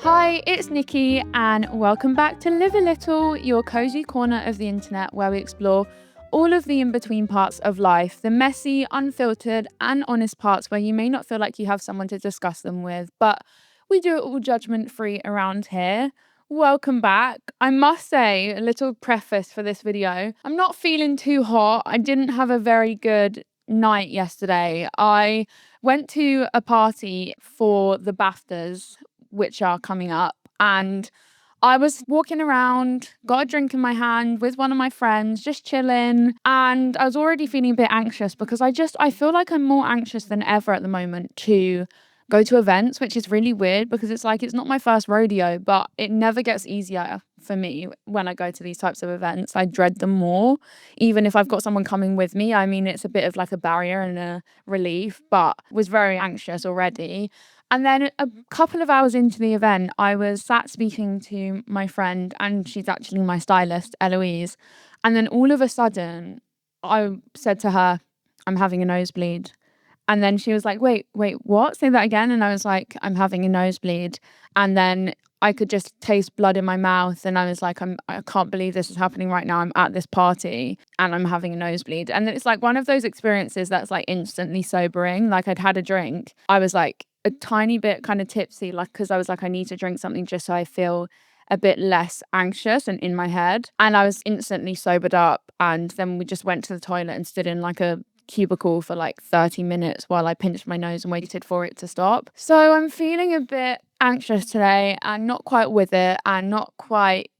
Hi, it's Nikki, and welcome back to Live a Little, your cozy corner of the internet where we explore all of the in-between parts of life, the messy, unfiltered, and honest parts where you may not feel like you have someone to discuss them with, but we do it all judgment-free around here. Welcome back. I must say, a little preface for this video, I'm not feeling too hot. I didn't have a very good night yesterday. I went to a party for the BAFTAs, which are coming up, and I was walking around, got a drink in my hand with one of my friends, just chilling, and I was already feeling a bit anxious because I feel like I'm more anxious than ever at the moment to go to events, which is really weird because it's not my first rodeo, but it never gets easier for me when I go to these types of events. I dread them more, even if I've got someone coming with me. I mean, it's a bit of like a barrier and a relief, but was very anxious already. And then a couple of hours into the event, I was sat speaking to my friend, and she's actually my stylist, Eloise. And then all of a sudden, I said to her, I'm having a nosebleed. And then she was like, wait, what? Say that again. And I was like, I'm having a nosebleed. And then I could just taste blood in my mouth. And I was like, I can't believe this is happening right now. I'm at this party and I'm having a nosebleed. And it's like one of those experiences that's like instantly sobering. Like I'd had a drink. I was like a tiny bit kind of tipsy, like, because I was like, I need to drink something just so I feel a bit less anxious and in my head. And I was instantly sobered up. And then we just went to the toilet and stood in like a cubicle for like 30 minutes while I pinched my nose and waited for it to stop. So I'm feeling a bit anxious today and not quite with it and not quite,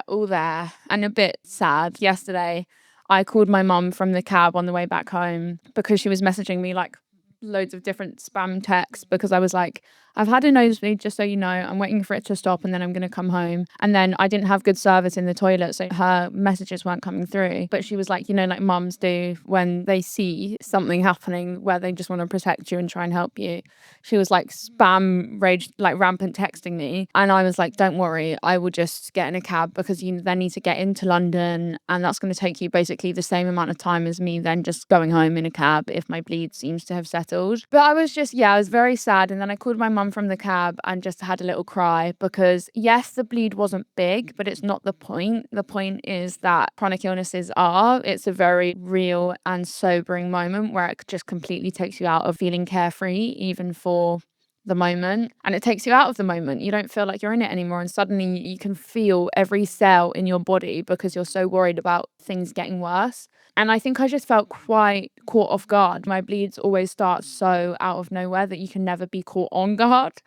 all there, and a bit sad. Yesterday, I called my mum from the cab on the way back home because she was messaging me like loads of different spam texts because I was like, I've had a nosebleed, just so you know. I'm waiting for it to stop and then I'm going to come home. And then I didn't have good service in the toilet, so her messages weren't coming through. But she was like, like mums do when they see something happening where they just want to protect you and try and help you. She was like spam rage, like rampant texting me. And I was like, don't worry, I will just get in a cab because you then need to get into London. And that's going to take you basically the same amount of time as me then just going home in a cab if my bleed seems to have settled. But I was just, I was very sad. And then I called my mum from the cab and just had a little cry because yes, the bleed wasn't big, but it's not the point. The point is that chronic illnesses it's a very real and sobering moment where it just completely takes you out of feeling carefree, even for the moment, and it takes you out of the moment. You don't feel like you're in it anymore, and suddenly you can feel every cell in your body because you're so worried about things getting worse. And I think I just felt quite caught off guard. My bleeds always start so out of nowhere that you can never be caught on guard.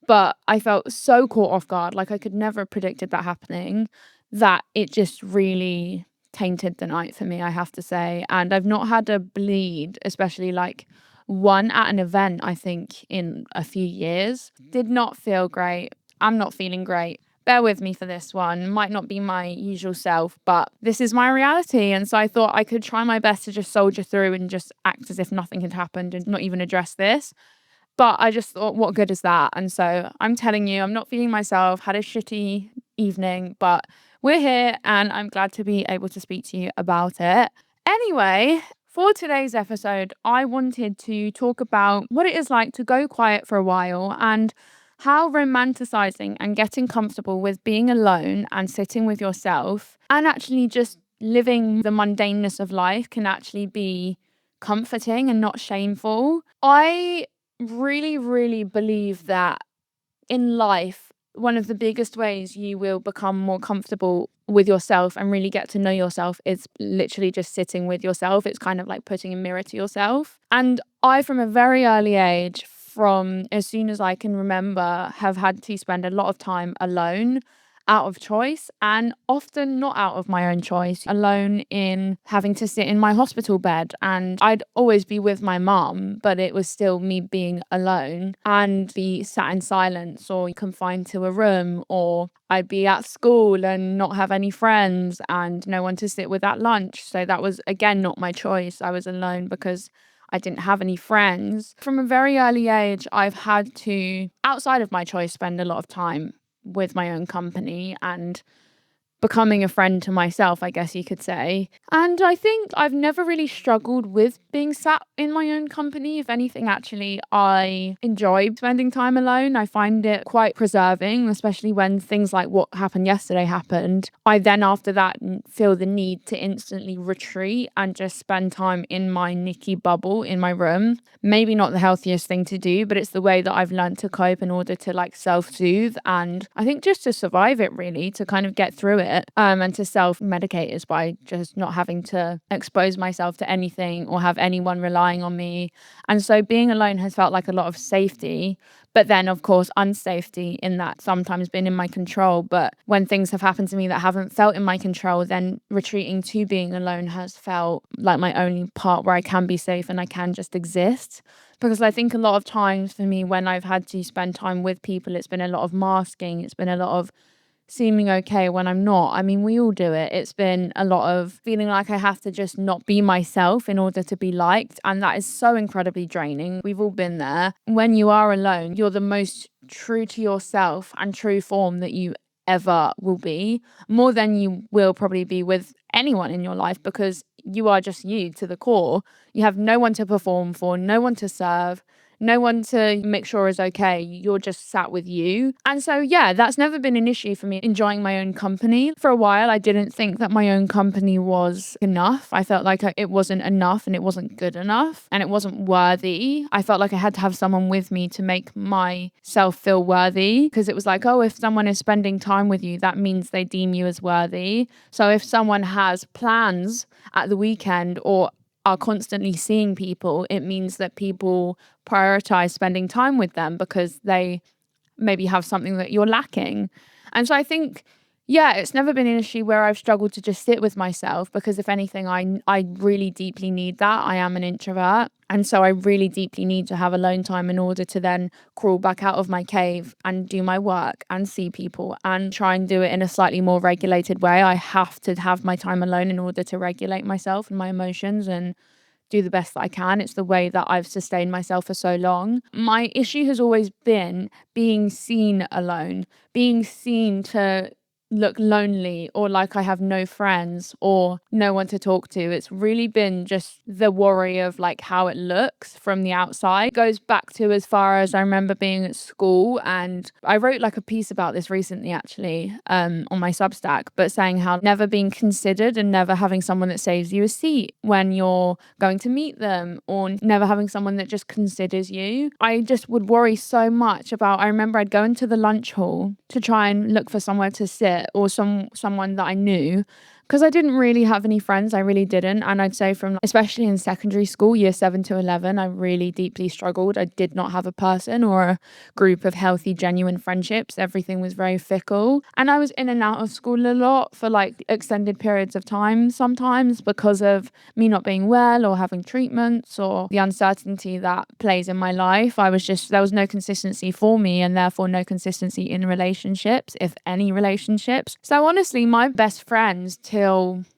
But I felt so caught off guard, like I could never have predicted that happening, that it just really tainted the night for me, I have to say. And I've not had a bleed, especially like one at an event, I think, in a few years. Did not feel great. I'm not feeling great. Bear with me for this one. Might not be my usual self, but this is my reality. And so I thought I could try my best to just soldier through and just act as if nothing had happened and not even address this. But I just thought, what good is that? And so I'm telling you, I'm not feeling myself, had a shitty evening, but we're here and I'm glad to be able to speak to you about it. Anyway, for today's episode, I wanted to talk about what it is like to go quiet for a while and how romanticising and getting comfortable with being alone and sitting with yourself and actually just living the mundaneness of life can actually be comforting and not shameful. I really, really believe that in life, one of the biggest ways you will become more comfortable with yourself and really get to know yourself is literally just sitting with yourself. It's kind of like putting a mirror to yourself. And I, from a very early age, from as soon as I can remember, have had to spend a lot of time alone, out of choice, and often not out of my own choice, alone in having to sit in my hospital bed. And I'd always be with my mum, but it was still me being alone and be sat in silence or confined to a room, or I'd be at school and not have any friends and no one to sit with at lunch. So that was, again, not my choice. I was alone because I didn't have any friends. From a very early age, I've had to, outside of my choice, spend a lot of time with my own company. And becoming a friend to myself, I guess you could say. And I think I've never really struggled with being sat in my own company. If anything, actually, I enjoy spending time alone. I find it quite preserving, especially when things like what happened yesterday happened. I then, after that, feel the need to instantly retreat and just spend time in my Nikki bubble in my room. Maybe not the healthiest thing to do, but it's the way that I've learned to cope in order to like self-soothe, and I think just to survive it, really, to kind of get through it, and to self-medicate is by just not having to expose myself to anything or have anyone relying on me. And so being alone has felt like a lot of safety, but then of course unsafety in that sometimes been in my control. But when things have happened to me that haven't felt in my control, then retreating to being alone has felt like my only part where I can be safe and I can just exist. Because I think a lot of times for me, when I've had to spend time with people, it's been a lot of masking, it's been a lot of seeming okay when I'm not. I mean, we all do it. It's been a lot of feeling like I have to just not be myself in order to be liked. And that is so incredibly draining. We've all been there. When you are alone, you're the most true to yourself and true form that you ever will be, more than you will probably be with anyone in your life, because you are just you to the core. You have no one to perform for, no one to serve, no one to make sure is okay. You're just sat with you. And so, yeah, that's never been an issue for me, enjoying my own company. For a while, I didn't think that my own company was enough. I felt like it wasn't enough and it wasn't good enough and it wasn't worthy. I felt like I had to have someone with me to make myself feel worthy, because it was like, oh, if someone is spending time with you, that means they deem you as worthy. So if someone has plans at the weekend or are constantly seeing people, it means that people prioritize spending time with them because they maybe have something that you're lacking. And so I think, yeah, it's never been an issue where I've struggled to just sit with myself, because if anything, I really deeply need that. I am an introvert. And so I really deeply need to have alone time in order to then crawl back out of my cave and do my work and see people and try and do it in a slightly more regulated way. I have to have my time alone in order to regulate myself and my emotions and do the best that I can. It's the way that I've sustained myself for so long. My issue has always been being seen alone, being seen to look lonely or like I have no friends or no one to talk to. It's really been just the worry of like how it looks from the outside. It goes back to as far as I remember being at school, and I wrote like a piece about this recently actually, on my Substack, but saying how never being considered and never having someone that saves you a seat when you're going to meet them, or never having someone that just considers you. I just would worry so much about, I remember I'd go into the lunch hall to try and look for somewhere to sit or someone that I knew, because I didn't really have any friends. I really didn't. And I'd say from, especially in secondary school, year 7 to 11, I really deeply struggled. I did not have a person or a group of healthy, genuine friendships. Everything was very fickle. And I was in and out of school a lot for like extended periods of time sometimes, because of me not being well or having treatments or the uncertainty that plays in my life. There was no consistency for me, and therefore no consistency in relationships, if any relationships. So honestly, my best friends till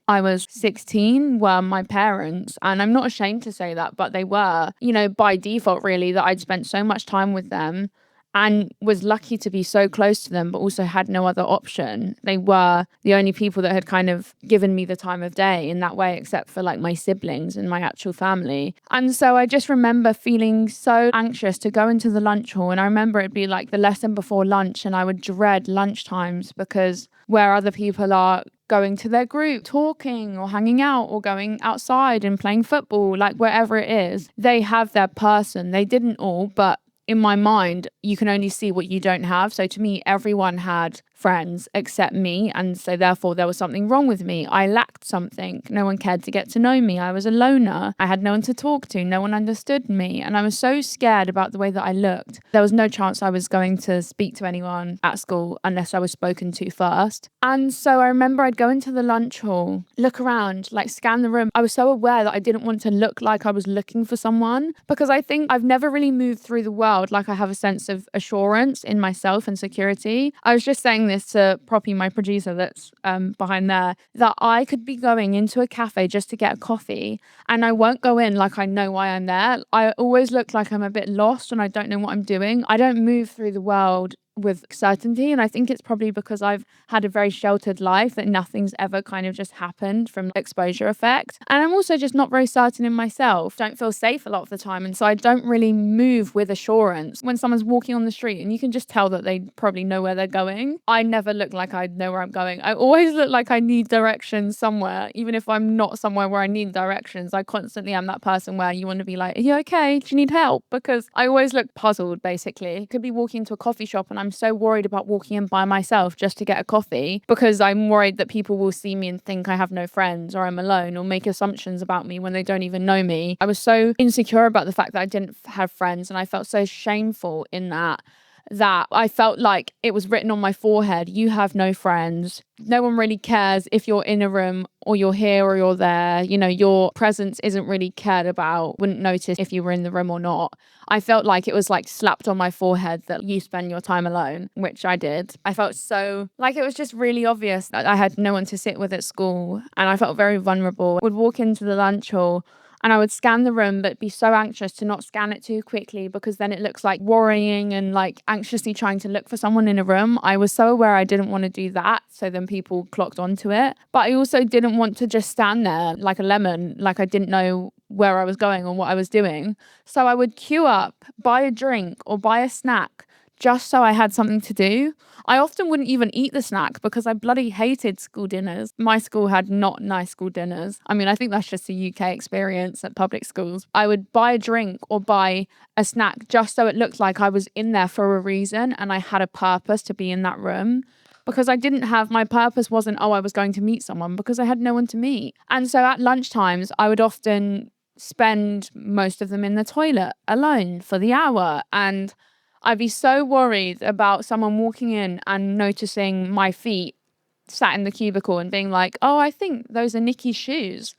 I was 16 were my parents. And I'm not ashamed to say that, but they were, by default, really, that I'd spent so much time with them and was lucky to be so close to them, but also had no other option. They were the only people that had kind of given me the time of day in that way, except for like my siblings and my actual family. And so I just remember feeling so anxious to go into the lunch hall. And I remember it'd be like the lesson before lunch, and I would dread lunch times, because where other people are going to their group, talking or hanging out or going outside and playing football, like wherever it is, they have their person. They didn't all, but in my mind, you can only see what you don't have. So to me, everyone had friends except me. And so therefore there was something wrong with me. I lacked something. No one cared to get to know me. I was a loner. I had no one to talk to. No one understood me. And I was so scared about the way that I looked. There was no chance I was going to speak to anyone at school unless I was spoken to first. And so I remember I'd go into the lunch hall, look around, like scan the room. I was so aware that I didn't want to look like I was looking for someone, because I think I've never really moved through the world like I have a sense of assurance in myself and security. I was just saying this to Poppy, my producer that's behind there, that I could be going into a cafe just to get a coffee and I won't go in like I know why I'm there. I always look like I'm a bit lost and I don't know what I'm doing. I don't move through the world with certainty. And I think it's probably because I've had a very sheltered life that nothing's ever kind of just happened from exposure effect. And I'm also just not very certain in myself. Don't feel safe a lot of the time. And so I don't really move with assurance. When someone's walking on the street and you can just tell that they probably know where they're going, I never look like I know where I'm going. I always look like I need directions somewhere. Even if I'm not somewhere where I need directions, I constantly am that person where you want to be like, are you okay? Do you need help? Because I always look puzzled, basically. I could be walking to a coffee shop and I'm so worried about walking in by myself just to get a coffee because I'm worried that people will see me and think I have no friends or I'm alone or make assumptions about me when they don't even know me. I was so insecure about the fact that I didn't have friends, and I felt so shameful in that I felt like it was written on my forehead, you have no friends. No one really cares if you're in a room or you're here or you're there. You know, your presence isn't really cared about, wouldn't notice if you were in the room or not. I felt like it was like slapped on my forehead that you spend your time alone, which I did. I felt so like it was just really obvious that I had no one to sit with at school, and I felt very vulnerable. I would walk into the lunch hall and I would scan the room, but be so anxious to not scan it too quickly because then it looks like worrying and like anxiously trying to look for someone in a room. I was so aware I didn't want to do that. So then people clocked onto it. But I also didn't want to just stand there like a lemon, like I didn't know where I was going or what I was doing. So I would queue up, buy a drink or buy a snack just so I had something to do. I often wouldn't even eat the snack because I bloody hated school dinners. My school had not nice school dinners. I mean, I think that's just a UK experience at public schools. I would buy a drink or buy a snack just so it looked like I was in there for a reason and I had a purpose to be in that room. Because I didn't have, my purpose wasn't, oh, I was going to meet someone, because I had no one to meet. And so at lunchtimes, I would often spend most of them in the toilet alone for the hour. And I'd be so worried about someone walking in and noticing my feet sat in the cubicle and being like, oh, I think those are Nikki's shoes.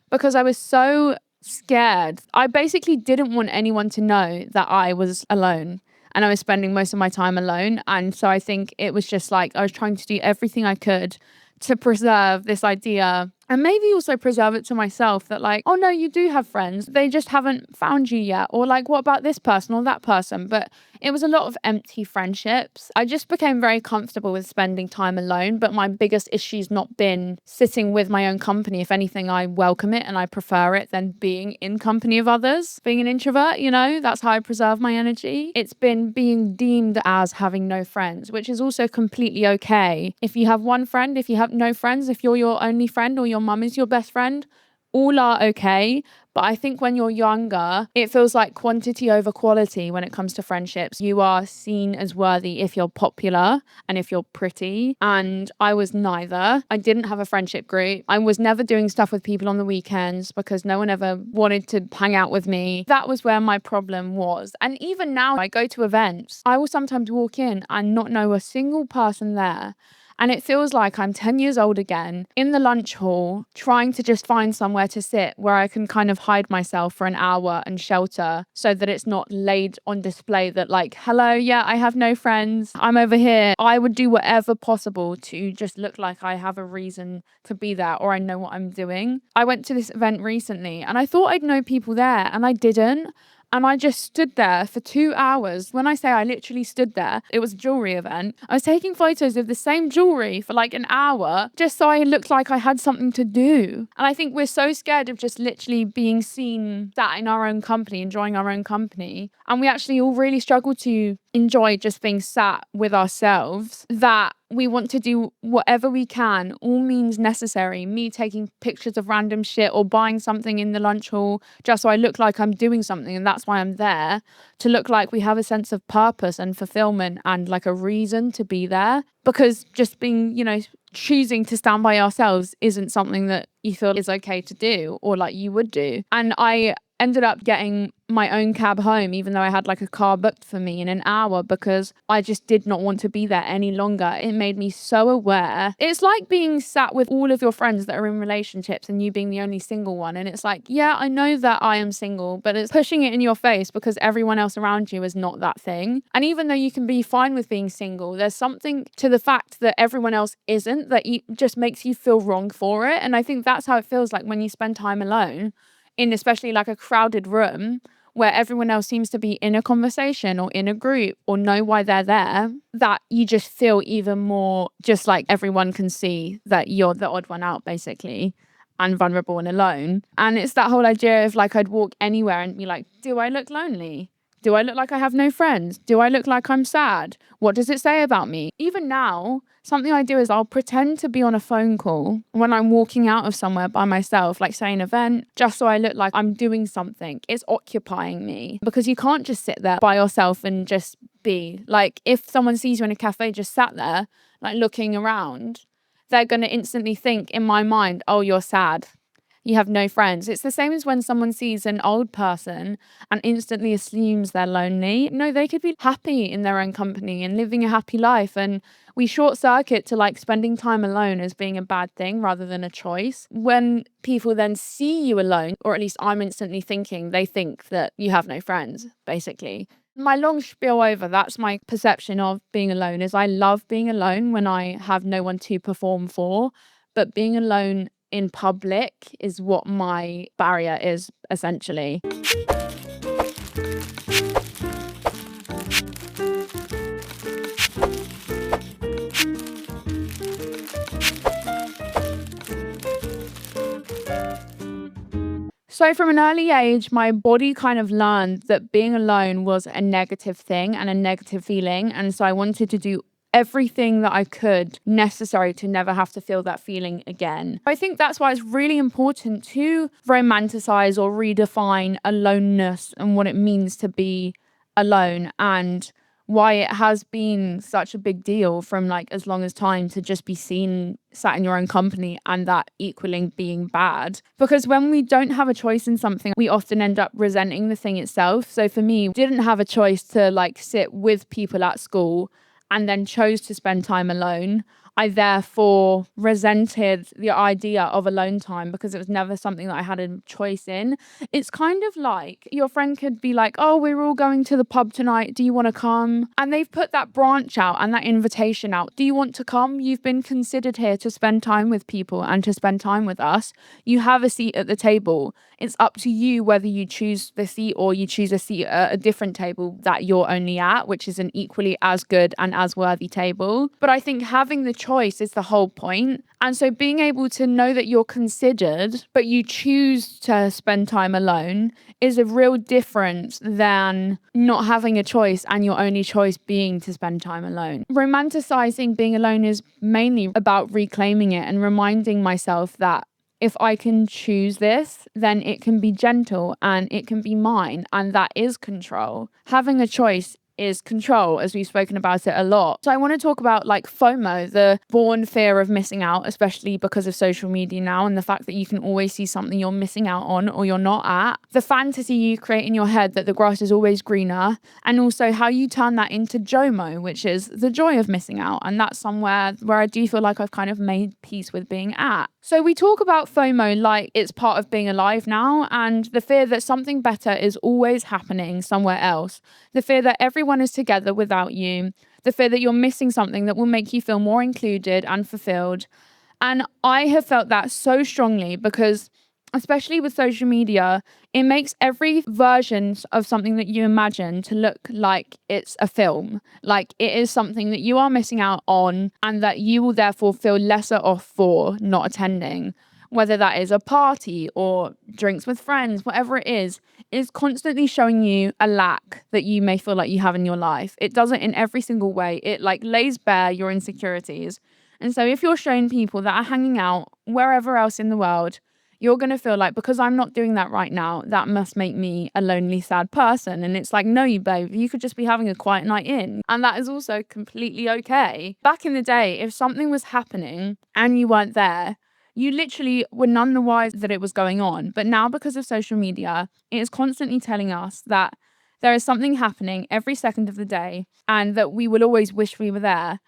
Because I was so scared. I basically didn't want anyone to know that I was alone and I was spending most of my time alone. And so I think it was just like I was trying to do everything I could to preserve this idea and maybe also preserve it to myself that like, oh no, you do have friends. They just haven't found you yet. Or like, what about this person or that person? But it was a lot of empty friendships. I just became very comfortable with spending time alone. But my biggest issue's not been sitting with my own company. If anything, I welcome it and I prefer it than being in company of others. Being an introvert, you know, that's how I preserve my energy. It's been being deemed as having no friends, which is also completely okay. If you have one friend, if you have no friends, if you're your only friend or your mum is your best friend, all are okay. But I think when you're younger, it feels like quantity over quality when it comes to friendships. You are seen as worthy if you're popular and if you're pretty. And I was neither. I didn't have a friendship group. I was never doing stuff with people on the weekends because no one ever wanted to hang out with me. That was where my problem was. And even now, I go to events. I will sometimes walk in and not know a single person there. And it feels like I'm 10 years old again in the lunch hall, trying to just find somewhere to sit where I can kind of hide myself for an hour and shelter so that it's not laid on display that like, hello, yeah, I have no friends. I'm over here. I would do whatever possible to just look like I have a reason to be there or I know what I'm doing. I went to this event recently and I thought I'd know people there and I didn't. And I just stood there for 2 hours. When I say I literally stood there, it was a jewelry event. I was taking photos of the same jewelry for like an hour just so I looked like I had something to do. And I think we're so scared of just literally being seen sat in our own company, enjoying our own company. And we actually all really struggle to enjoy just being sat with ourselves, that we want to do whatever we can, all means necessary. Me taking pictures of random shit or buying something in the lunch hall just so I look like I'm doing something and that's why I'm there, to look like we have a sense of purpose and fulfillment and like a reason to be there. Because just being, you know, choosing to stand by ourselves isn't something that you feel is okay to do or like you would do. And I ended up getting my own cab home, even though I had like a car booked for me in an hour, because I just did not want to be there any longer. It made me so aware. It's like being sat with all of your friends that are in relationships and you being the only single one. And it's like, yeah, I know that I am single, but it's pushing it in your face because everyone else around you is not that thing. And even though you can be fine with being single, there's something to the fact that everyone else isn't that just makes you feel wrong for it. And I think that's how it feels like when you spend time alone in especially like a crowded room where everyone else seems to be in a conversation or in a group or know why they're there, that you just feel even more just like everyone can see that you're the odd one out, basically, and vulnerable and alone. And it's that whole idea of like, I'd walk anywhere and be like, do I look lonely? Do I look like I have no friends? Do I look like I'm sad? What does it say about me? Even now, something I do is I'll pretend to be on a phone call when I'm walking out of somewhere by myself, like say an event, just so I look like I'm doing something. It's occupying me, because you can't just sit there by yourself and just be. Like, if someone sees you in a cafe just sat there, like looking around, they're going to instantly think in my mind, oh, you're sad. You have no friends. It's the same as when someone sees an old person and instantly assumes they're lonely. No, they could be happy in their own company and living a happy life. And we short circuit to like spending time alone as being a bad thing rather than a choice. When people then see you alone, or at least I'm instantly thinking, they think that you have no friends, basically. My long spiel over, that's my perception of being alone, is I love being alone when I have no one to perform for, but being alone in public is what my barrier is, essentially. So from an early age, my body kind of learned that being alone was a negative thing and a negative feeling. And so I wanted to do everything that I could necessary to never have to feel that feeling again. I think that's why it's really important to romanticize or redefine aloneness and what it means to be alone, and why it has been such a big deal from like as long as time to just be seen sat in your own company, and that equaling being bad. Because when we don't have a choice in something, we often end up resenting the thing itself. So for me, didn't have a choice to like sit with people at school and then chose to spend time alone. I therefore resented the idea of alone time because it was never something that I had a choice in. It's kind of like your friend could be like, oh, we're all going to the pub tonight. Do you want to come? And they've put that branch out and that invitation out. Do you want to come? You've been considered here to spend time with people and to spend time with us. You have a seat at the table. It's up to you whether you choose the seat or you choose a seat at a different table that you're only at, which is an equally as good and as worthy table. But I think having the choice is the whole point. And so being able to know that you're considered, but you choose to spend time alone, is a real difference than not having a choice and your only choice being to spend time alone. Romanticizing being alone is mainly about reclaiming it and reminding myself that if I can choose this, then it can be gentle and it can be mine, and that is control. Having a choice is control, as we've spoken about it a lot. So I want to talk about like FOMO, the born fear of missing out, especially because of social media now and the fact that you can always see something you're missing out on or you're not at. The fantasy you create in your head that the grass is always greener, and also how you turn that into jomo, which is the joy of missing out. And that's somewhere where I do feel like I've kind of made peace with being at. So we talk about FOMO like it's part of being alive now, and the fear that something better is always happening somewhere else. The fear that everyone is together without you. The fear that you're missing something that will make you feel more included and fulfilled. And I have felt that so strongly because, especially with social media, it makes every version of something that you imagine to look like it's a film. Like it is something that you are missing out on and that you will therefore feel lesser off for not attending. Whether that is a party or drinks with friends, whatever it is constantly showing you a lack that you may feel like you have in your life. It does it in every single way. It like lays bare your insecurities. And so if you're showing people that are hanging out wherever else in the world, you're going to feel like, because I'm not doing that right now, that must make me a lonely, sad person. And it's like, no, you babe, you could just be having a quiet night in. And that is also completely okay. Back in the day, if something was happening and you weren't there, you literally were none the wiser that it was going on. But now, because of social media, it is constantly telling us that there is something happening every second of the day and that we will always wish we were there.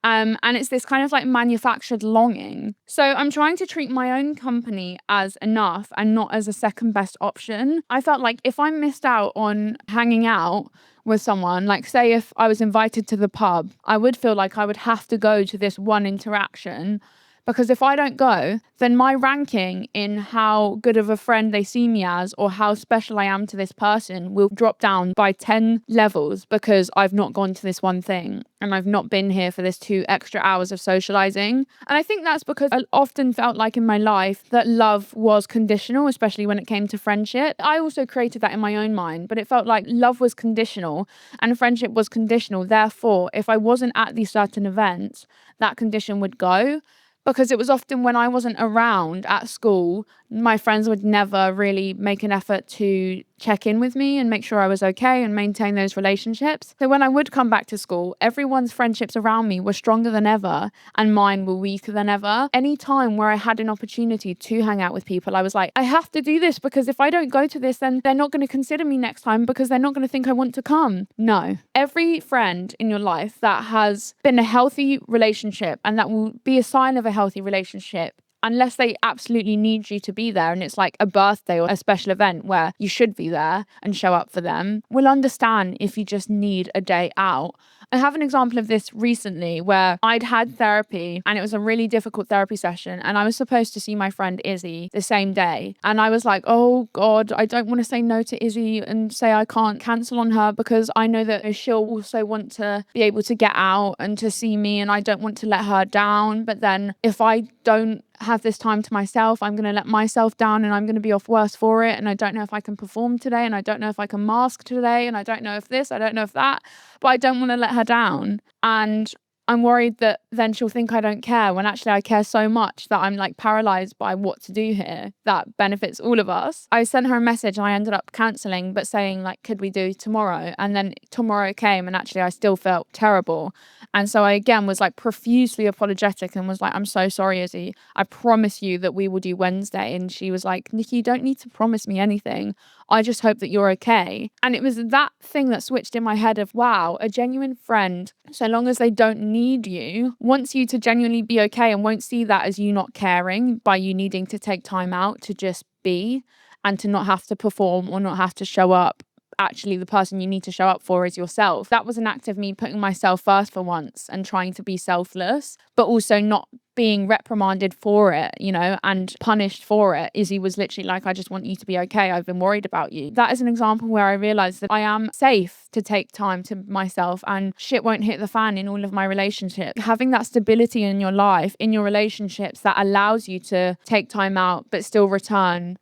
And it's this kind of like manufactured longing. So I'm trying to treat my own company as enough and not as a second best option. I felt like if I missed out on hanging out with someone, like say if I was invited to the pub, I would feel like I would have to go to this one interaction Because if I don't go, then my ranking in how good of a friend they see me as or how special I am to this person will drop down by 10 levels because I've not gone to this one thing and I've not been here for this 2 extra hours of socializing. And I think that's because I often felt like in my life that love was conditional, especially when it came to friendship. I also created that in my own mind, but it felt like love was conditional and friendship was conditional. Therefore, if I wasn't at these certain events, that condition would go. Because it was often when I wasn't around at school, my friends would never really make an effort to check in with me and make sure I was okay and maintain those relationships. So when I would come back to school, everyone's friendships around me were stronger than ever and mine were weaker than ever. Any time where I had an opportunity to hang out with people, I was like, I have to do this because if I don't go to this, then they're not going to consider me next time because they're not going to think I want to come. No. Every friend in your life that has been a healthy relationship and that will be a sign of a healthy relationship, unless they absolutely need you to be there and it's like a birthday or a special event where you should be there and show up for them, will understand if you just need a day out. I have an example of this recently where I'd had therapy and it was a really difficult therapy session and I was supposed to see my friend Izzy the same day. And I was like, oh God, I don't want to say no to Izzy and say I can't cancel on her because I know that she'll also want to be able to get out and to see me and I don't want to let her down. But then if I don't have this time to myself, I'm going to let myself down and I'm going to be off worse for it. And I don't know if I can perform today and I don't know if I can mask today and I don't know if this, I don't know if that, but I don't want to let her down. And I'm worried that then she'll think I don't care when actually I care so much that I'm like paralyzed by what to do here that benefits all of us. I sent her a message and I ended up cancelling, but saying like, could we do tomorrow? And then tomorrow came and actually I still felt terrible. And so I again was like profusely apologetic and was like, I'm so sorry, Izzy. I promise you that we will do Wednesday. And she was like, Nikki, you don't need to promise me anything. I just hope that you're okay. And it was that thing that switched in my head of, wow, a genuine friend, so long as they don't need you, wants you to genuinely be okay and won't see that as you not caring by you needing to take time out to just be and to not have to perform or not have to show up. Actually, the person you need to show up for is yourself. That was an act of me putting myself first for once and trying to be selfless, but also not being reprimanded for it, and punished for it. Izzy was literally like, I just want you to be okay. I've been worried about you. That is an example where I realized that I am safe to take time to myself and shit won't hit the fan in all of my relationships. Having that stability in your life, in your relationships that allows you to take time out, but still return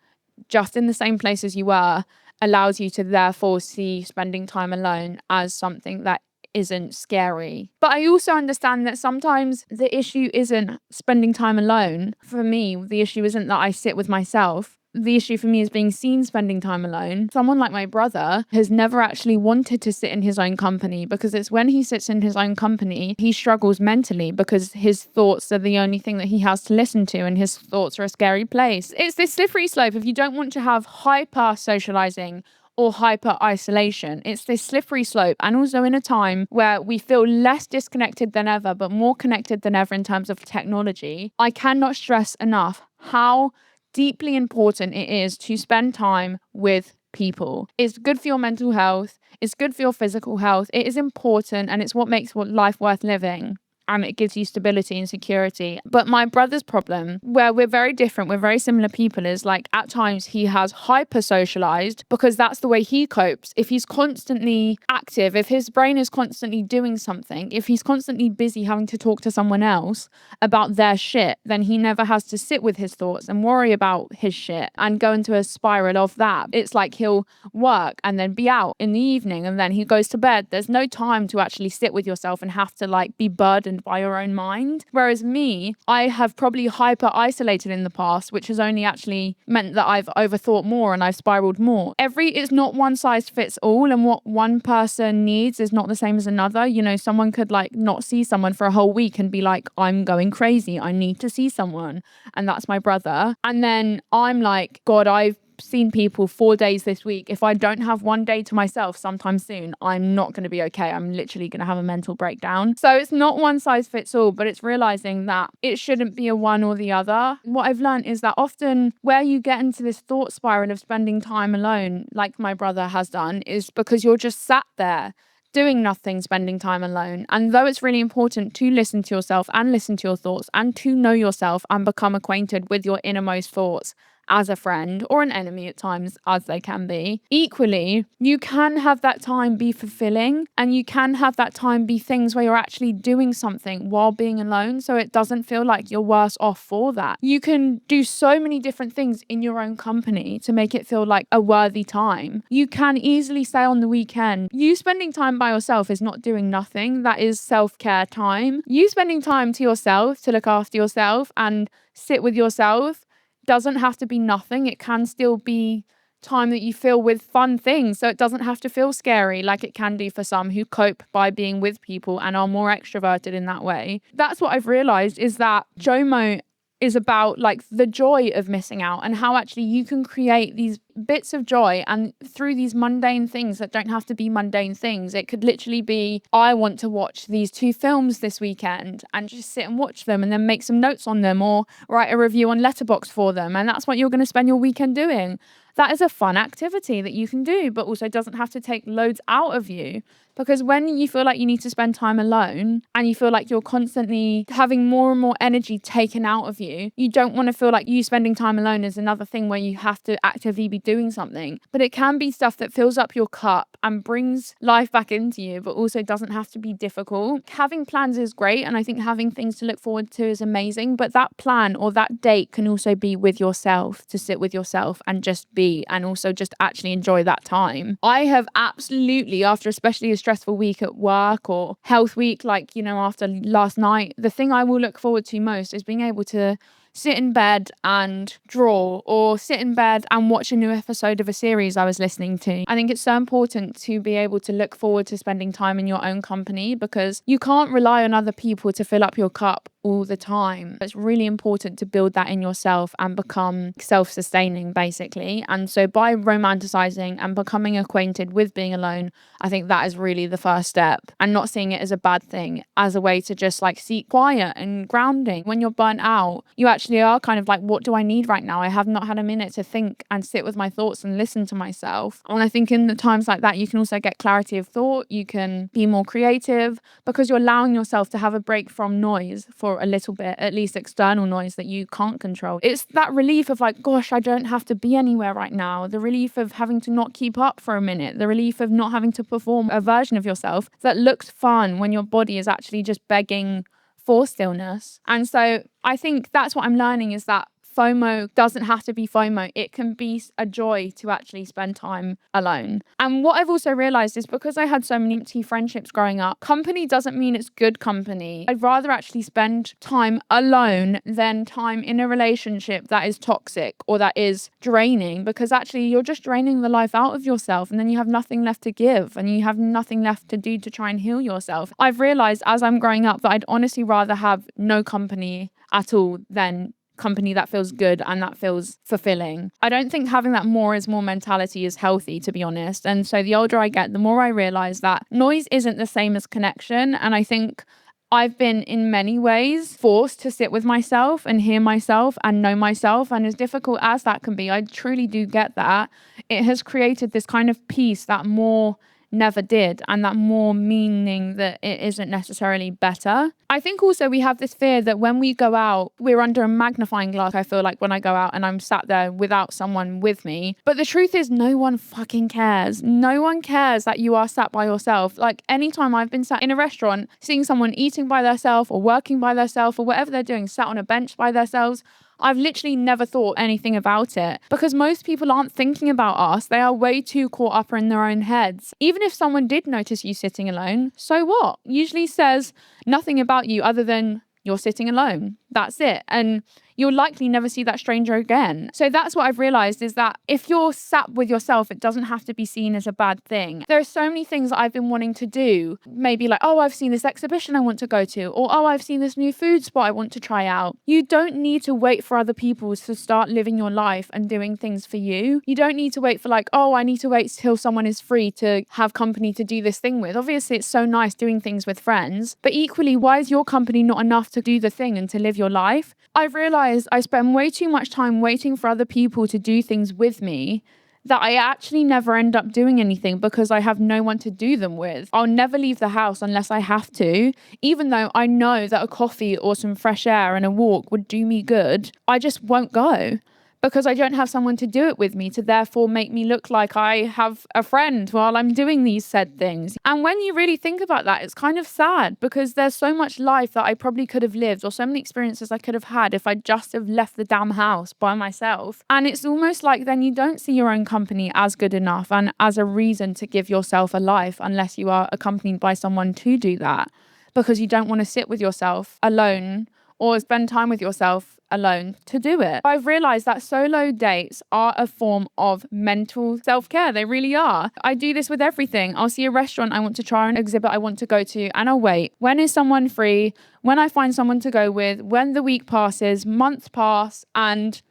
just in the same place as you were, allows you to therefore see spending time alone as something that isn't scary. But I also understand that sometimes the issue isn't spending time alone. For me, the issue isn't that I sit with myself. The issue for me is being seen spending time alone. Someone like my brother has never actually wanted to sit in his own company because it's when he sits in his own company, he struggles mentally because his thoughts are the only thing that he has to listen to and his thoughts are a scary place. It's this slippery slope. If you don't want to have hyper socializing or hyper isolation, it's this slippery slope. And also in a time where we feel less disconnected than ever, but more connected than ever in terms of technology, I cannot stress enough how deeply important it is to spend time with people. It's good for your mental health. It's good for your physical health. It is important and it's what makes life worth living. And it gives you stability and security. But my brother's problem, where we're very different, we're very similar people, is like at times he has hyper socialized because that's the way he copes. If he's constantly active, if his brain is constantly doing something, if he's constantly busy having to talk to someone else about their shit, then he never has to sit with his thoughts and worry about his shit and go into a spiral of that. It's like he'll work and then be out in the evening and then he goes to bed. There's no time to actually sit with yourself and have to like be burdened by your own mind. Whereas me, I have probably hyper isolated in the past, which has only actually meant that I've overthought more and I've spiraled more. It's not one size fits all, and what one person needs is not the same as another. Someone could like not see someone for a whole week and be like, I'm going crazy, I need to see someone. And that's my brother. And then I'm like, God, I've seen people 4 days this week. If I don't have one day to myself sometime soon, I'm not going to be okay. I'm literally going to have a mental breakdown. So it's not one size fits all, but it's realizing that it shouldn't be a one or the other. What I've learned is that often where you get into this thought spiral of spending time alone, like my brother has done, is because you're just sat there doing nothing, spending time alone. And though it's really important to listen to yourself and listen to your thoughts and to know yourself and become acquainted with your innermost thoughts as a friend or an enemy at times, as they can be, equally, you can have that time be fulfilling, and you can have that time be things where you're actually doing something while being alone, so it doesn't feel like you're worse off for that. You can do so many different things in your own company to make it feel like a worthy time. You can easily say on the weekend, you spending time by yourself is not doing nothing. That is self-care time. You spending time to yourself, to look after yourself and sit with yourself, doesn't have to be nothing. It can still be time that you feel with fun things. So it doesn't have to feel scary like it can do for some who cope by being with people and are more extroverted in that way. That's what I've realized, is that JOMO is about like the joy of missing out, and how actually you can create these bits of joy and through these mundane things that don't have to be mundane things. It could literally be, I want to watch these 2 films this weekend and just sit and watch them and then make some notes on them or write a review on Letterboxd for them. And that's what you're going to spend your weekend doing. That is a fun activity that you can do, but also doesn't have to take loads out of you. Because when you feel like you need to spend time alone and you feel like you're constantly having more and more energy taken out of you, you don't want to feel like you spending time alone is another thing where you have to actively be doing something. But it can be stuff that fills up your cup and brings life back into you, but also doesn't have to be difficult. Having plans is great, and I think having things to look forward to is amazing, but that plan or that date can also be with yourself, to sit with yourself and just be, and also just actually enjoy that time. I have absolutely, after especially a stressful week at work or health week, like, you know, after last night, the thing I will look forward to most is being able to sit in bed and draw, or sit in bed and watch a new episode of a series I was listening to. I think it's so important to be able to look forward to spending time in your own company, because you can't rely on other people to fill up your cup all the time. It's really important to build that in yourself and become self-sustaining, basically. And so by romanticizing and becoming acquainted with being alone, I think that is really the first step, and not seeing it as a bad thing, as a way to just like seek quiet and grounding. When you're burnt out, you actually are kind of like, what do I need right now? I have not had a minute to think and sit with my thoughts and listen to myself. And I think in the times like that, you can also get clarity of thought. You can be more creative because you're allowing yourself to have a break from noise for a little bit, at least external noise that you can't control. It's that relief of like, gosh, I don't have to be anywhere right now. The relief of having to not keep up for a minute. The relief of not having to perform a version of yourself that looks fun when your body is actually just begging for stillness. And so I think that's what I'm learning, is that FOMO doesn't have to be FOMO. It can be a joy to actually spend time alone. And what I've also realized is, because I had so many empty friendships growing up, company doesn't mean it's good company. I'd rather actually spend time alone than time in a relationship that is toxic or that is draining, because actually you're just draining the life out of yourself, and then you have nothing left to give and you have nothing left to do to try and heal yourself. I've realized as I'm growing up that I'd honestly rather have no company at all than company that feels good and that feels fulfilling. I don't think having that more is more mentality is healthy, to be honest. And so the older I get, the more I realize that noise isn't the same as connection. And I think I've been in many ways forced to sit with myself and hear myself and know myself. And as difficult as that can be, I truly do get that. It has created this kind of peace that more never did, and that more meaning that it isn't necessarily better. I think also we have this fear that when we go out, we're under a magnifying glass. I feel like when I go out and I'm sat there without someone with me. But the truth is, no one fucking cares. No one cares that you are sat by yourself. Like anytime I've been sat in a restaurant, seeing someone eating by themselves or working by themselves or whatever they're doing, sat on a bench by themselves, I've literally never thought anything about it, because most people aren't thinking about us. They are way too caught up in their own heads. Even if someone did notice you sitting alone, so what? Usually says nothing about you other than you're sitting alone. That's it. And you'll likely never see that stranger again. So that's what I've realized, is that if you're sat with yourself, it doesn't have to be seen as a bad thing. There are so many things that I've been wanting to do. Maybe like, oh, I've seen this exhibition I want to go to, or oh, I've seen this new food spot I want to try out. You don't need to wait for other people to start living your life and doing things for you. You don't need to wait for like, oh, I need to wait till someone is free to have company to do this thing with. Obviously, it's so nice doing things with friends, but equally, why is your company not enough to do the thing and to live your life? I've realized I spend way too much time waiting for other people to do things with me that I actually never end up doing anything because I have no one to do them with. I'll never leave the house unless I have to, even though I know that a coffee or some fresh air and a walk would do me good. I just won't go because I don't have someone to do it with me to therefore make me look like I have a friend while I'm doing these said things. And when you really think about that, it's kind of sad because there's so much life that I probably could have lived or so many experiences I could have had if I just have left the damn house by myself. And it's almost like then you don't see your own company as good enough and as a reason to give yourself a life unless you are accompanied by someone to do that, because you don't want to sit with yourself alone or spend time with yourself alone to do it. I've realized that solo dates are a form of mental self-care. They really are. I do this with everything. I'll see a restaurant I want to try, an exhibit I want to go to, and I'll wait. When is someone free? When I find someone to go with, when the week passes, months pass, and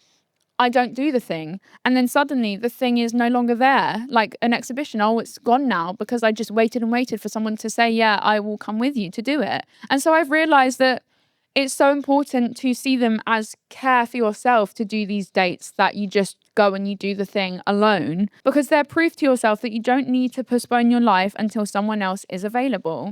I don't do the thing. And then suddenly the thing is no longer there. Like an exhibition, oh, it's gone now because I just waited and waited for someone to say, yeah, I will come with you to do it. And so I've realized that it's so important to see them as care for yourself to do these dates that you just go and you do the thing alone, because they're proof to yourself that you don't need to postpone your life until someone else is available.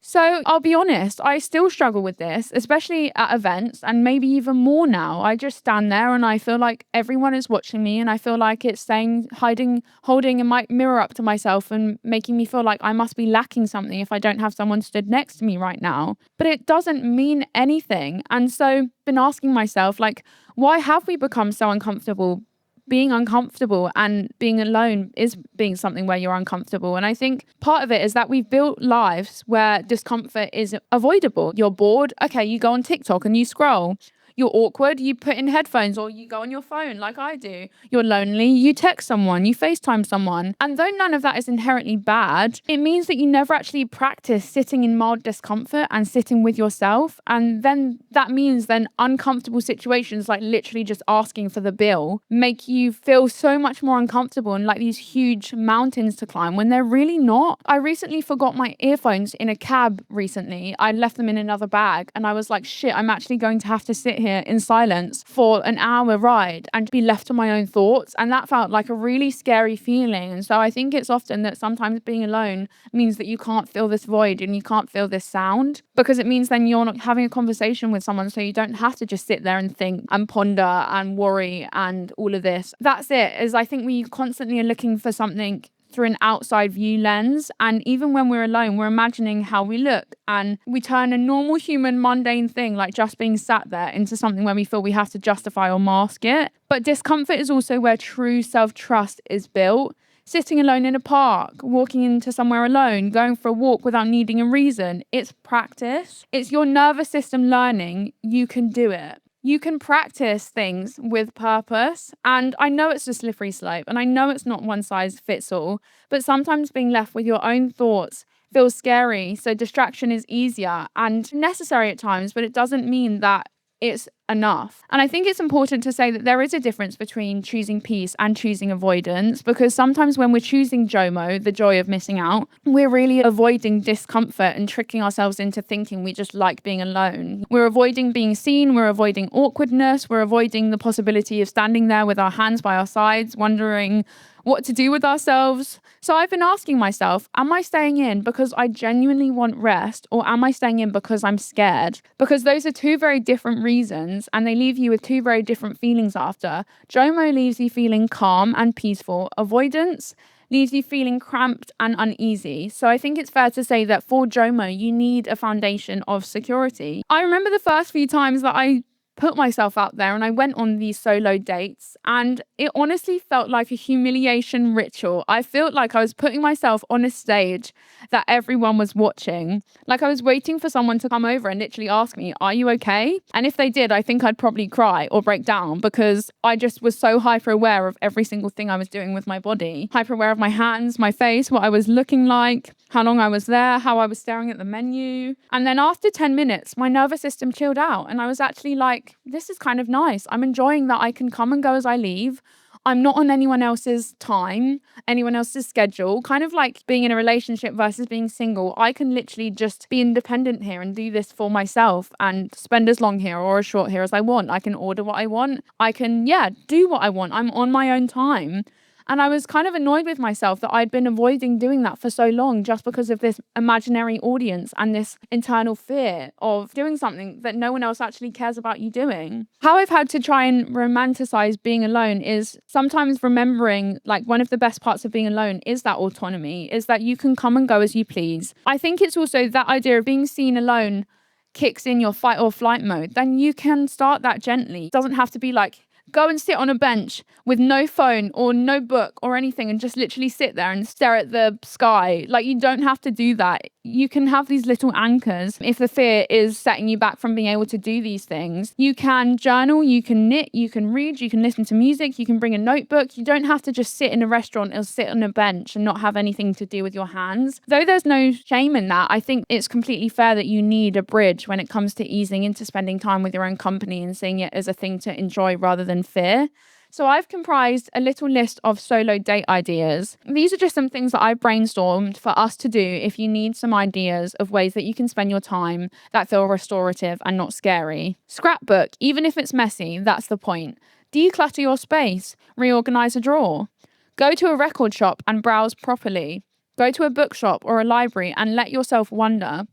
So I'll be honest, I still struggle with this, especially at events and maybe even more now. I just stand there and I feel like everyone is watching me and I feel like it's holding a mirror up to myself and making me feel like I must be lacking something if I don't have someone stood next to me right now. But it doesn't mean anything. And so I've been asking myself, like, why have we become so uncomfortable? Being uncomfortable and being alone is being something where you're uncomfortable. And I think part of it is that we've built lives where discomfort is avoidable. You're bored, okay, you go on TikTok and you scroll. You're awkward, you put in headphones or you go on your phone like I do. You're lonely, you text someone, you FaceTime someone. And though none of that is inherently bad, it means that you never actually practice sitting in mild discomfort and sitting with yourself. And then that means then uncomfortable situations like literally just asking for the bill make you feel so much more uncomfortable and like these huge mountains to climb when they're really not. I recently forgot my earphones in a cab recently. I left them in another bag and I was like, shit, I'm actually going to have to sit here in silence for an hour ride and be left to my own thoughts. And that felt like a really scary feeling. And so I think it's often that sometimes being alone means that you can't feel this void and you can't feel this sound, because it means then you're not having a conversation with someone, so you don't have to just sit there and think and ponder and worry and all of this. That's it, is I think we constantly are looking for something through an outside view lens. And even when we're alone, we're imagining how we look and we turn a normal human mundane thing like just being sat there into something where we feel we have to justify or mask it. But discomfort is also where true self-trust is built. Sitting alone in a park, walking into somewhere alone, going for a walk without needing a reason. It's practice. It's your nervous system learning you can do it. You can practice things with purpose. And I know it's a slippery slope and I know it's not one size fits all, but sometimes being left with your own thoughts feels scary. So distraction is easier and necessary at times, but it doesn't mean that it's enough. And I think it's important to say that there is a difference between choosing peace and choosing avoidance, because sometimes when we're choosing JOMO, the joy of missing out, we're really avoiding discomfort and tricking ourselves into thinking we just like being alone. We're avoiding being seen, we're avoiding awkwardness, we're avoiding the possibility of standing there with our hands by our sides, wondering what to do with ourselves. So I've been asking myself, am I staying in because I genuinely want rest, or am I staying in because I'm scared? Because those are two very different reasons and they leave you with two very different feelings after. JOMO leaves you feeling calm and peaceful. Avoidance leaves you feeling cramped and uneasy. So I think it's fair to say that for JOMO, you need a foundation of security. I remember the first few times that I put myself out there and I went on these solo dates, and it honestly felt like a humiliation ritual. I felt like I was putting myself on a stage that everyone was watching. Like I was waiting for someone to come over and literally ask me, are you okay? And if they did, I think I'd probably cry or break down, because I just was so hyper aware of every single thing I was doing with my body. Hyper aware of my hands, my face, what I was looking like, how long I was there, how I was staring at the menu. And then after 10 minutes, my nervous system chilled out and I was actually like, this is kind of nice. I'm enjoying that I can come and go as I leave. I'm not on anyone else's time, anyone else's schedule. Kind of like being in a relationship versus being single. I can literally just be independent here and do this for myself and spend as long here or as short here as I want. I can order what I want. I can, do what I want. I'm on my own time. And I was kind of annoyed with myself that I'd been avoiding doing that for so long just because of this imaginary audience and this internal fear of doing something that no one else actually cares about you doing. How I've had to try and romanticize being alone is sometimes remembering, like, one of the best parts of being alone is that autonomy, is that you can come and go as you please. I think it's also that idea of being seen alone kicks in your fight or flight mode. Then you can start that gently. It doesn't have to be like, go and sit on a bench with no phone or no book or anything and just literally sit there and stare at the sky. Like, you don't have to do that. You can have these little anchors. If the fear is setting you back from being able to do these things, you can journal, you can knit, you can read, you can listen to music, you can bring a notebook. You don't have to just sit in a restaurant or sit on a bench and not have anything to do with your hands. Though there's no shame in that, I think it's completely fair that you need a bridge when it comes to easing into spending time with your own company and seeing it as a thing to enjoy rather than fear. So I've comprised a little list of solo date ideas. These are just some things that I brainstormed for us to do if you need some ideas of ways that you can spend your time that feel restorative and not scary. Scrapbook, even if it's messy, that's the point. Declutter your space, reorganize a drawer. Go to a record shop and browse properly. Go to a bookshop or a library and let yourself wander.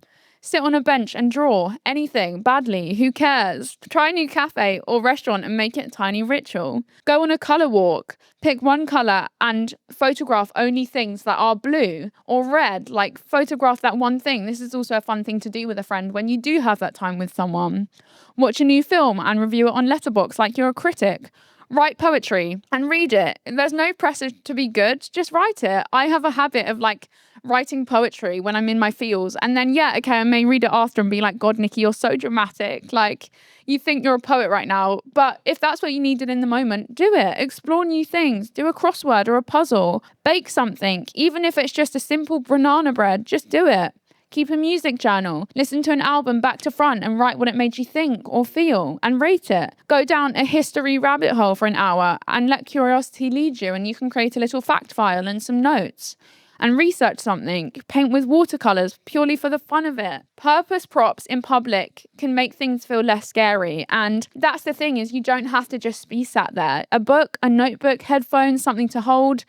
Sit on a bench and draw anything badly. Who cares? Try a new cafe or restaurant and make it a tiny ritual. Go on a colour walk. Pick one colour and photograph only things that are blue or red. Like, photograph that one thing. This is also a fun thing to do with a friend when you do have that time with someone. Watch a new film and review it on Letterboxd like you're a critic. Write poetry and read it. There's no pressure to be good. Just write it. I have a habit of writing poetry when I'm in my feels. And then, I may read it after and be like, God, Nikki, you're so dramatic. Like, you think you're a poet right now. But if that's what you needed in the moment, do it. Explore new things. Do a crossword or a puzzle. Bake something. Even if it's just a simple banana bread, just do it. Keep a music journal. Listen to an album back to front and write what it made you think or feel and rate it. Go down a history rabbit hole for an hour and let curiosity lead you, and you can create a little fact file and some notes. And research something. Paint with watercolours purely for the fun of it. Purpose props in public can make things feel less scary. And that's the thing, is you don't have to just be sat there. A book, a notebook, headphones, something to hold.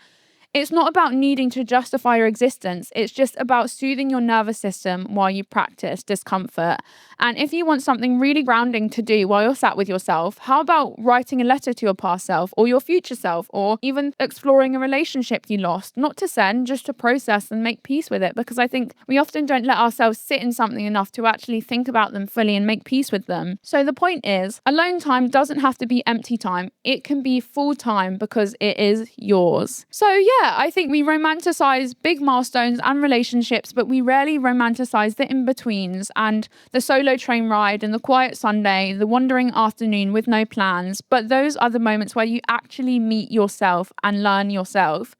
It's not about needing to justify your existence. It's just about soothing your nervous system while you practice discomfort. And if you want something really grounding to do while you're sat with yourself, how about writing a letter to your past self or your future self, or even exploring a relationship you lost, not to send, just to process and make peace with it? Because I think we often don't let ourselves sit in something enough to actually think about them fully and make peace with them. So the point is, alone time doesn't have to be empty time. It can be full time because it is yours. So I think we romanticize big milestones and relationships, but we rarely romanticize the in-betweens and the solo train ride and the quiet Sunday, the wandering afternoon with no plans. But those are the moments where you actually meet yourself and learn yourself.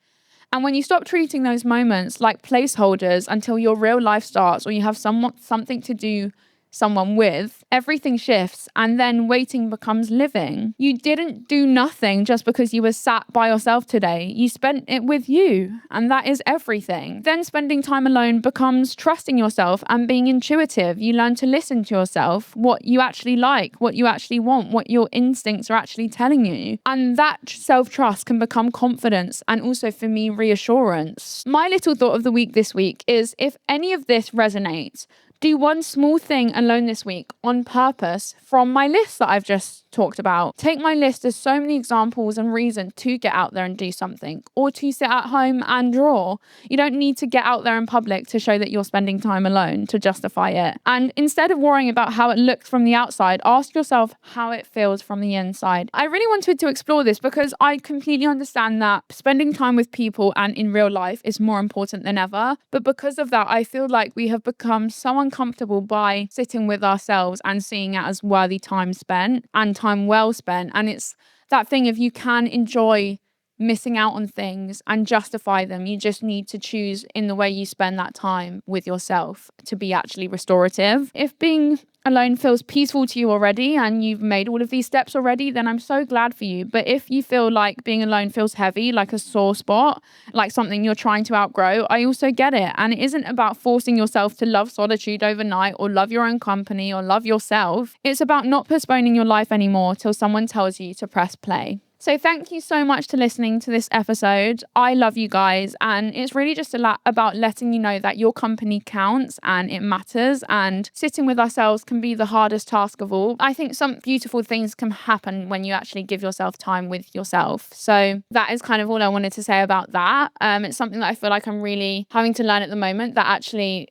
And when you stop treating those moments like placeholders until your real life starts, or you have something to do someone with, everything shifts, and then waiting becomes living. You didn't do nothing just because you were sat by yourself today. You spent it with you, and that is everything. Then spending time alone becomes trusting yourself and being intuitive. You learn to listen to yourself, what you actually like, what you actually want, what your instincts are actually telling you. And that self-trust can become confidence, and also, for me, reassurance. My little thought of the week this week is, if any of this resonates, do one small thing alone this week on purpose from my list that I've just talked about. Take my list as so many examples and reasons to get out there and do something, or to sit at home and draw. You don't need to get out there in public to show that you're spending time alone to justify it. And instead of worrying about how it looks from the outside, ask yourself how it feels from the inside. I really wanted to explore this because I completely understand that spending time with people and in real life is more important than ever. But because of that, I feel like we have become so uncomfortable by sitting with ourselves and seeing it as worthy time spent and time well spent. And it's that thing of, you can enjoy missing out on things and justify them. You just need to choose in the way you spend that time with yourself to be actually restorative. If being alone feels peaceful to you already and you've made all of these steps already, then I'm so glad for you. But if you feel like being alone feels heavy, like a sore spot, like something you're trying to outgrow, I also get it. And it isn't about forcing yourself to love solitude overnight or love your own company or love yourself. It's about not postponing your life anymore till someone tells you to press play. So thank you so much for listening to this episode. I love you guys, and it's really just about letting you know that your company counts and it matters, and sitting with ourselves can be the hardest task of all. I think some beautiful things can happen when you actually give yourself time with yourself. So that is kind of all I wanted to say about that. It's something that I feel like I'm really having to learn at the moment, that actually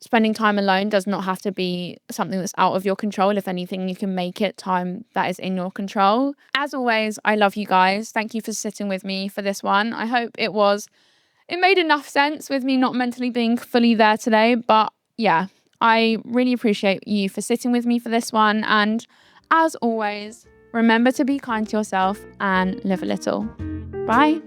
spending time alone does not have to be something that's out of your control. If anything, you can make it time that is in your control. As always, I love you guys. Thank you for sitting with me for this one. I hope it made enough sense with me not mentally being fully there today. But yeah, I really appreciate you for sitting with me for this one. And as always, remember to be kind to yourself and live a little. Bye.